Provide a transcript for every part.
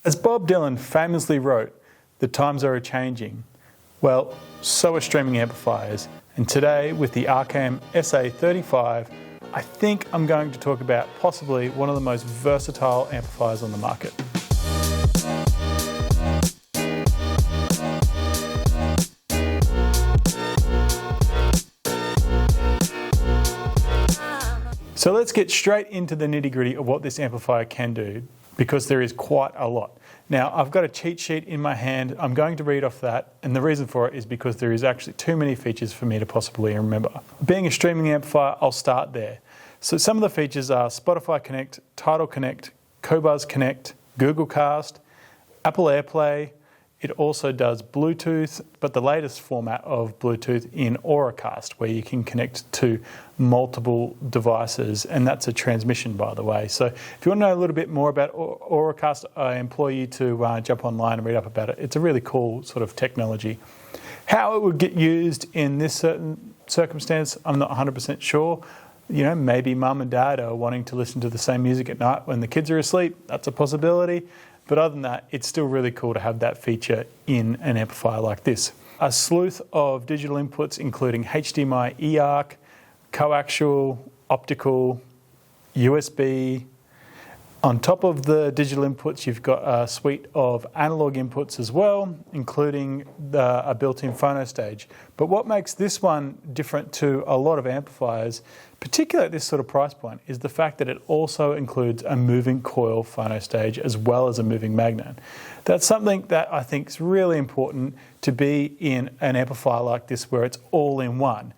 As Bob Dylan famously wrote, "The times are a-changing." Well, so are streaming amplifiers. And today, with the Arcam SA35, I think I'm going to talk about possibly one of the most versatile amplifiers on the market. So let's get straight into the nitty-gritty of what this amplifier can do, because there is quite a lot. Now, I've got a cheat sheet in my hand. I'm going to read off that, and the reason for it is because there is actually too many features for me to possibly remember. Being a streaming amplifier, I'll start there. So some of the features are Spotify Connect, Tidal Connect, Qobuz Connect, Google Cast, Apple AirPlay. It also does Bluetooth, but the latest format of Bluetooth in Auracast, where you can connect to multiple devices, and that's a transmission, by the way. So if you want to know a little bit more about Auracast, I implore you to jump online and read up about it. It's a really cool sort of technology. How it would get used in this certain circumstance, I'm not 100% sure. You know, maybe mum and dad are wanting to listen to the same music at night when the kids are asleep. That's a possibility. But other than that, it's still really cool to have that feature in an amplifier like this. A slew of digital inputs, including HDMI, eARC, coaxial, optical, USB. On top of the digital inputs, you've got a suite of analog inputs as well, including a built-in phono stage. But what makes this one different to a lot of amplifiers, particularly at this sort of price point, is the fact that it also includes a moving coil phono stage as well as a moving magnet. That's something that I think is really important to be in an amplifier like this, where it's all in one.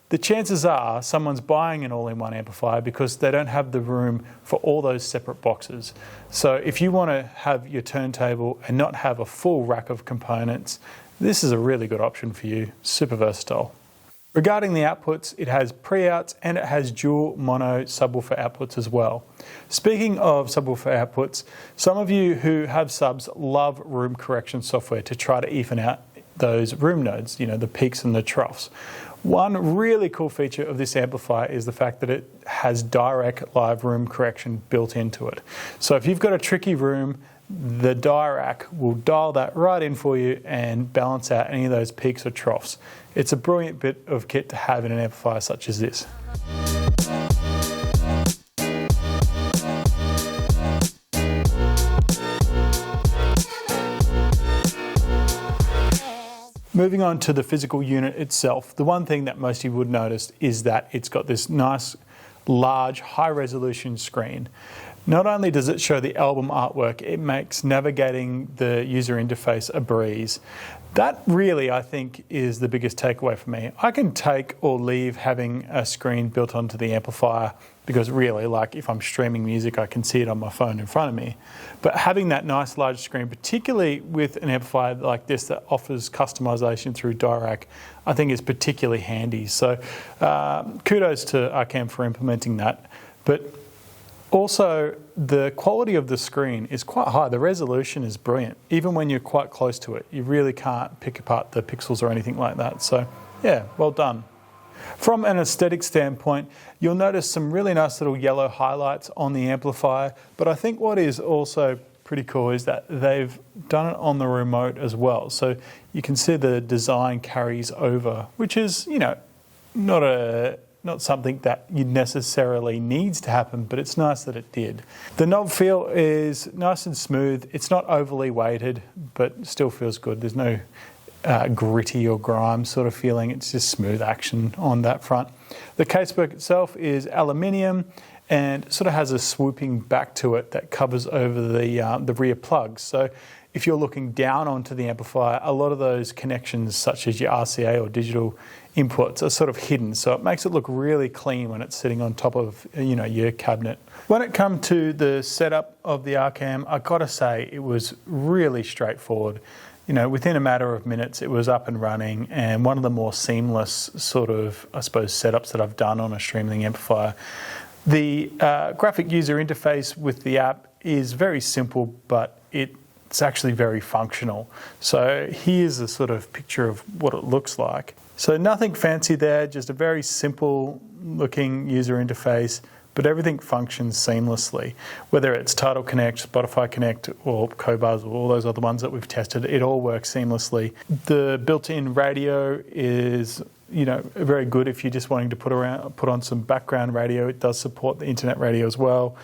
The chances are someone's buying an all-in-one amplifier because they don't have the room for all those separate boxes. So if you want to have your turntable and not have a full rack of components, this is a really good option for you. Super versatile. Regarding the outputs, it has pre-outs and it has dual mono subwoofer outputs as well. Speaking of subwoofer outputs, some of you who have subs love room correction software to try to even out those room nodes, you know, the peaks and the troughs. One really cool feature of this amplifier is the fact that it has direct live room correction built into it. So if you've got a tricky room, the Dirac will dial that right in for you and balance out any of those peaks or troughs. It's a brilliant bit of kit to have in an amplifier such as this. Moving on to the physical unit itself, the one thing that most of you would notice is that it's got this nice, large, high-resolution screen. Not only does it show the album artwork, it makes navigating the user interface a breeze. That really, I think, is the biggest takeaway for me. I can take or leave having a screen built onto the amplifier because really, like if I'm streaming music, I can see it on my phone in front of me. But having that nice large screen, particularly with an amplifier like this that offers customization through Dirac, I think is particularly handy. So kudos to Arcam for implementing that. But also, the quality of the screen is quite high. The resolution is brilliant. Even when you're quite close to it, you really can't pick apart the pixels or anything like that. So yeah, well done. From an aesthetic standpoint, you'll notice some really nice little yellow highlights on the amplifier, but I think what is also pretty cool is that they've done it on the remote as well. So you can see the design carries over, which is, you know, not something that you necessarily needs to happen, but it's nice that it did. The knob feel is nice and smooth. It's not overly weighted, but still feels good. There's no gritty or grime sort of feeling. It's just smooth action on that front. The casework itself is aluminium and sort of has a swooping back to it that covers over the rear plugs. So if you're looking down onto the amplifier, a lot of those connections, such as your RCA or digital inputs, are sort of hidden. So it makes it look really clean when it's sitting on top of, you know, your cabinet. When it comes to the setup of the Arcam, I gotta say it was really straightforward. You know, within a matter of minutes, it was up and running, and one of the more seamless sort of, I suppose, setups that I've done on a streaming amplifier. The graphic user interface with the app is very simple, but it's actually very functional. So here's a sort of picture of what it looks like. So nothing fancy there, just a very simple looking user interface, but everything functions seamlessly. Whether it's Tidal Connect, Spotify Connect, or Cobuzz, or all those other ones that we've tested, it all works seamlessly. The built-in radio is very good if you're just wanting to put on some background radio. It does support the internet radio as well.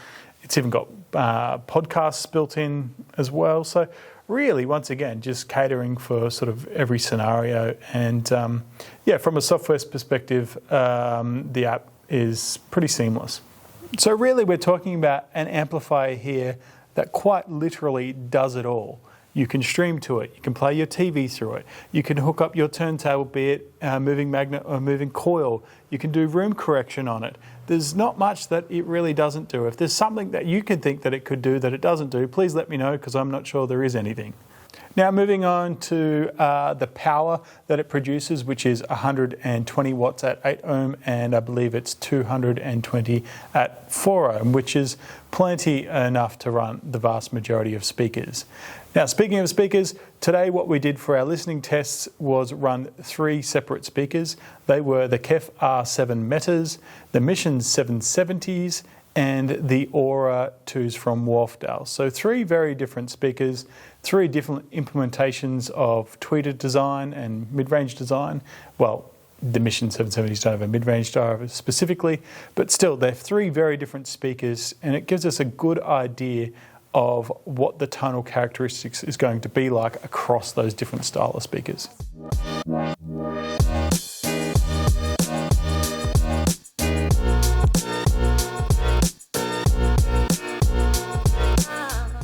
It's even got podcasts built in as well. So really, once again, just catering for sort of every scenario. And from a software perspective, the app is pretty seamless. So really, we're talking about an amplifier here that quite literally does it all. You can stream to it, you can play your TV through it, you can hook up your turntable, be it moving magnet or moving coil, you can do room correction on it. There's not much that it really doesn't do. If there's something that you can think that it could do that it doesn't do, please let me know, because I'm not sure there is anything. Now moving on to the power that it produces, which is 120 watts at 8 ohm, and I believe it's 220 at 4 ohm, which is plenty enough to run the vast majority of speakers. Now, speaking of speakers, today what we did for our listening tests was run 3 separate speakers. They were the KEF R7 Metas, the Mission 770s, and the Aura 2s from Wharfdale. So 3 very different speakers, 3 different implementations of tweeted design and mid-range design. Well, the Mission 770s don't have a mid-range driver specifically, but still they're 3 very different speakers, and it gives us a good idea of what the tonal characteristics is going to be like across those different style of speakers.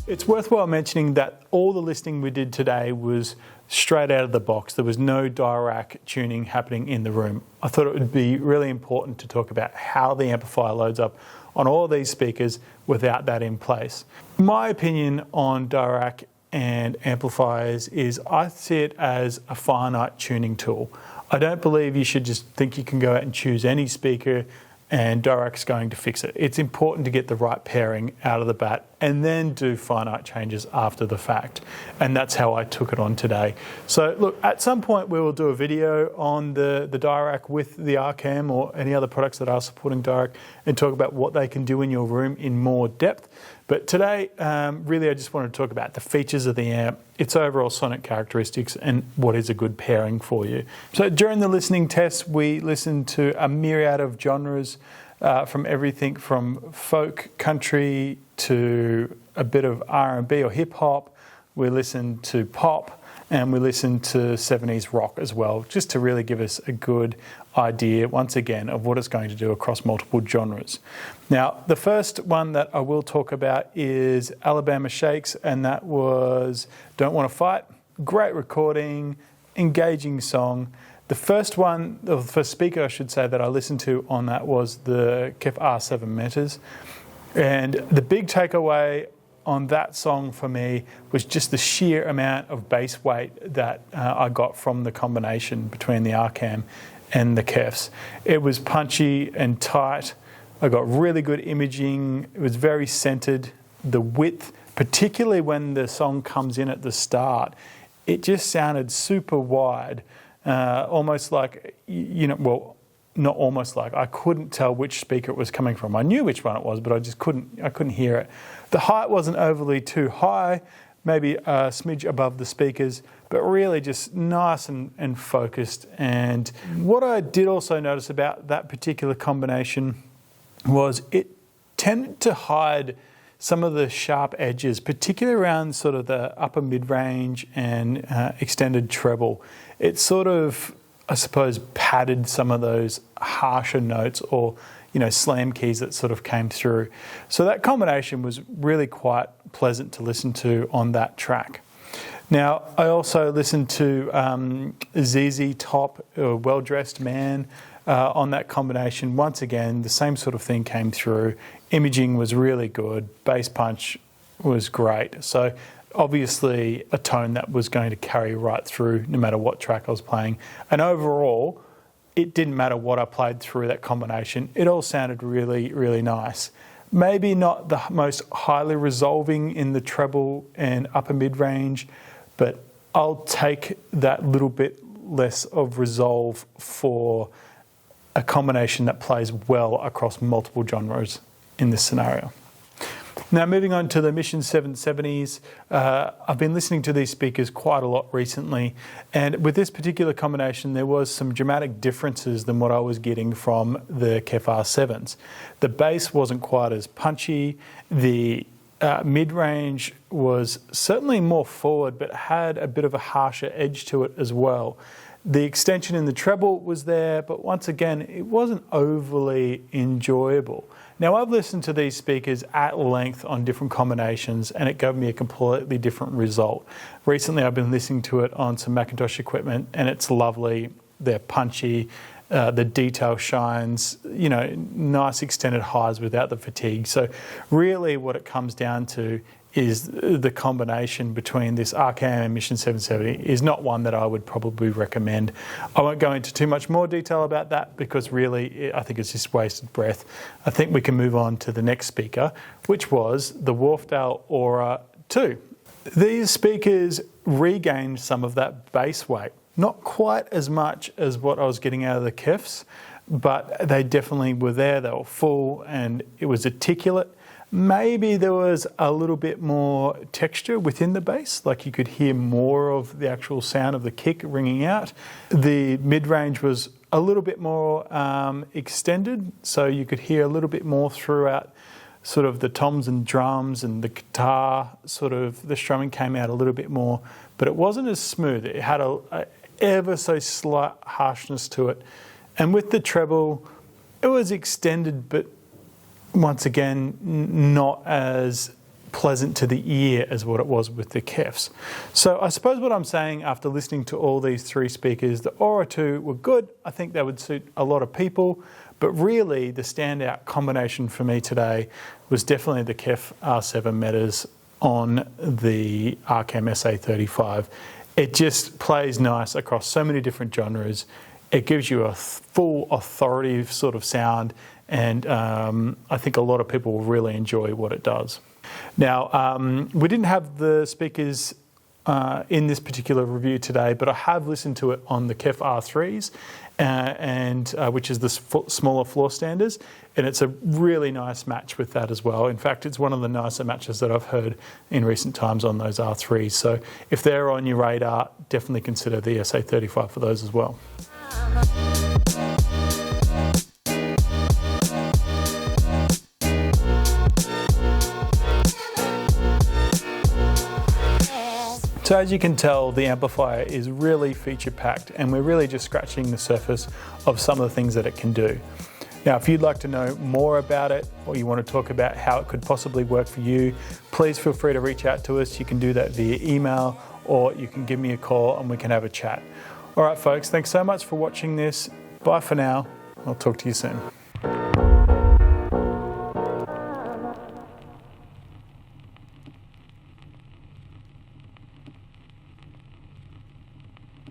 It's worthwhile mentioning that all the listening we did today was straight out of the box. There was no Dirac tuning happening in the room. I thought it would be really important to talk about how the amplifier loads up on all of these speakers without that in place. My opinion on Dirac and amplifiers is I see it as a finite tuning tool. I don't believe you should just think you can go out and choose any speaker and Dirac's going to fix it. It's important to get the right pairing out of the bat and then do finite changes after the fact. And that's how I took it on today. So look, at some point we will do a video on the Dirac with the Arcam or any other products that are supporting Dirac and talk about what they can do in your room in more depth. But today, really I just wanted to talk about the features of the amp, its overall sonic characteristics, and what is a good pairing for you. So during the listening test, we listened to a myriad of genres, from everything from folk, country, to a bit of R&B or hip-hop. We listened to pop, and we listened to 70s rock as well, just to really give us a good idea, once again, of what it's going to do across multiple genres. Now, the first one that I will talk about is Alabama Shakes, and that was Don't Want to Fight. Great recording, engaging song. The first one, or the first speaker I should say, that I listened to on that was the KEF R7 Metas. And the big takeaway on that song for me was just the sheer amount of bass weight that I got from the combination between the Arcam and the KEFs. It was punchy and tight. I got really good imaging. It was very centered. The width, particularly when the song comes in at the start, it just sounded super wide, almost like, not almost like, I couldn't tell which speaker it was coming from. I knew which one it was, but I couldn't hear it. The height wasn't overly too high, maybe a smidge above the speakers, but really just nice and focused. And what I did also notice about that particular combination was it tended to hide some of the sharp edges, particularly around sort of the upper mid-range and extended treble. It sort of, I suppose, padded some of those harsher notes or, slam keys that sort of came through. So that combination was really quite pleasant to listen to on that track. Now, I also listened to ZZ Top, Well Dressed Man, on that combination. Once again, the same sort of thing came through. Imaging was really good. Bass punch was great. So obviously a tone that was going to carry right through no matter what track I was playing. And overall, it didn't matter what I played through that combination. It all sounded really, really nice. Maybe not the most highly resolving in the treble and upper mid-range, but I'll take that little bit less of resolve for a combination that plays well across multiple genres in this scenario. Now moving on to the Mission 770s, I've been listening to these speakers quite a lot recently, and with this particular combination there was some dramatic differences than what I was getting from the KEF R7s. The bass wasn't quite as punchy, the mid-range was certainly more forward but had a bit of a harsher edge to it as well. The extension in the treble was there, but once again it wasn't overly enjoyable. Now I've listened to these speakers at length on different combinations and it gave me a completely different result. Recently I've been listening to it on some Macintosh equipment and it's lovely, they're punchy, the detail shines, you know, nice extended highs without the fatigue. So really what it comes down to is the combination between this Arcam and Mission 770 is not one that I would probably recommend. I won't go into too much more detail about that because really I think it's just wasted breath. I think we can move on to the next speaker, which was the Wharfedale Aura 2. These speakers regained some of that bass weight. Not quite as much as what I was getting out of the KEFs, but they definitely were there. They were full and it was articulate. Maybe there was a little bit more texture within the bass, like you could hear more of the actual sound of the kick ringing out. The mid-range was a little bit more extended, so you could hear a little bit more throughout sort of the toms and drums, and the guitar, sort of the strumming came out a little bit more, but it wasn't as smooth. It had a ever so slight harshness to it. And with the treble, it was extended, but once again, not as pleasant to the ear as what it was with the KEFs. So I suppose what I'm saying after listening to all these three speakers, the Aura 2 were good. I think they would suit a lot of people, but really the standout combination for me today was definitely the KEF R7 Metas on the Arcam SA35. It just plays nice across so many different genres. It gives you a full authoritative sort of sound, and I think a lot of people will really enjoy what it does. Now, we didn't have the speakers in this particular review today, but I have listened to it on the KEF R3s, which is the smaller floor standards, and it's a really nice match with that as well. In fact, it's one of the nicer matches that I've heard in recent times on those R3s. So if they're on your radar, definitely consider the SA35 for those as well. So as you can tell, the amplifier is really feature-packed and we're really just scratching the surface of some of the things that it can do. Now, if you'd like to know more about it or you want to talk about how it could possibly work for you, please feel free to reach out to us. You can do that via email or you can give me a call and we can have a chat. All right, folks, thanks so much for watching this. Bye for now. I'll talk to you soon.